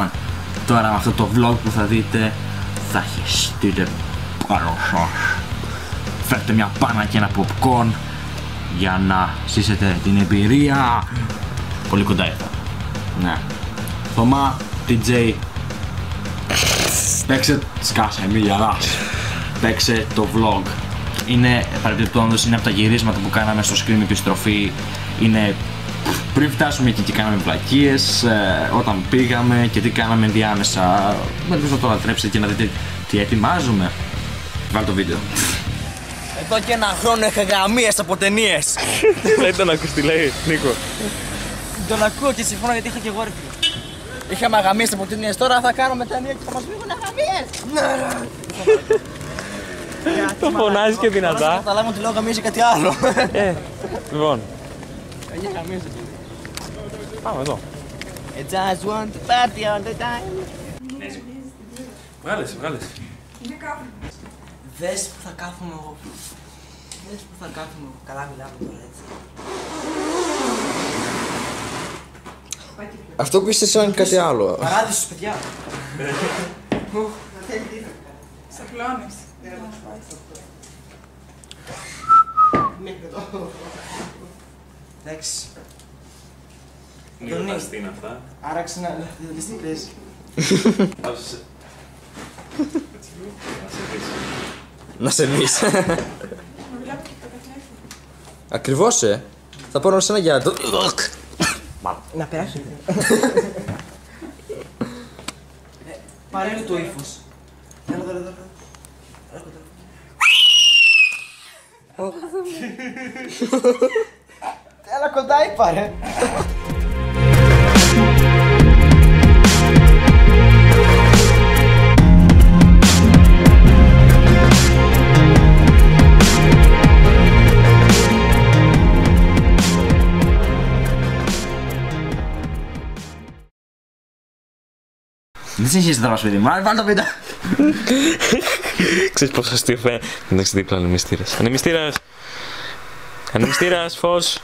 Λοιπόν, τώρα με αυτό το vlog που θα δείτε θα χεστείτε πάνω σας. Φέρτε μια πάνα και ένα popcorn για να ζήσετε την εμπειρία. Πολύ κοντά ήρθα. Ναι. Θωμά, TJ, παίξε, σκάσε, μη γελάς. Παίξε το vlog. Είναι, παρεμπιπτόντως, είναι από τα γυρίσματα που κάναμε στο Scream επιστροφή. Είναι πριν φτάσουμε εκεί και κάναμε βλακίες, όταν πήγαμε και τι κάναμε διάμεσα. Ελπίζω να το λατρέψετε και να δείτε τι ετοιμάζουμε. Βάλτε το βίντεο. Εδώ και ένα χρόνο είχα γαμίες από ταινίες. Δεν τον ακούς τι λέει, Νίκο. Τον ακούω και συμφωνώ γιατί είχα και εγώ ρε φίλε. Είχαμε αγαμίες από ταινίες, τώρα θα κάνουμε ταινία και θα μας βγουν αγαμίες. Το φωνάζει και δυνατά. Θα καταλάβουμε ότι λέω γαμίες ή κάτι άλλο. Λοιπόν, Έχει αγαμίες. πάμε εδώ. I just want to party all the time. Βγάλες. Δες που θα κάθομαι εγώ. Καλά μιλάμε τώρα έτσι. Αυτό που είσαι σαν κάτι άλλο. Παράδεισος παιδιά. Σε πλώνεις. Εντάξει. Νιώθας τι είναι αυτά. Άραξε να δεις τι παίζει. Άψε. Να σε δεις. Ακριβώς θα πάρω σένα για το... Να περάσει. Πάρε το ύφος. Έλα εδώ. Έλα κοντά είπα ρε. Δεν συνεχίζετε τώρα σπίτι μου, βάλτε το βίντεο. Ξέρεις πόσο αστείο φαίνεται. Εντάξει, δίπλα ανεμιστήρας. Ανεμιστήρας, φως.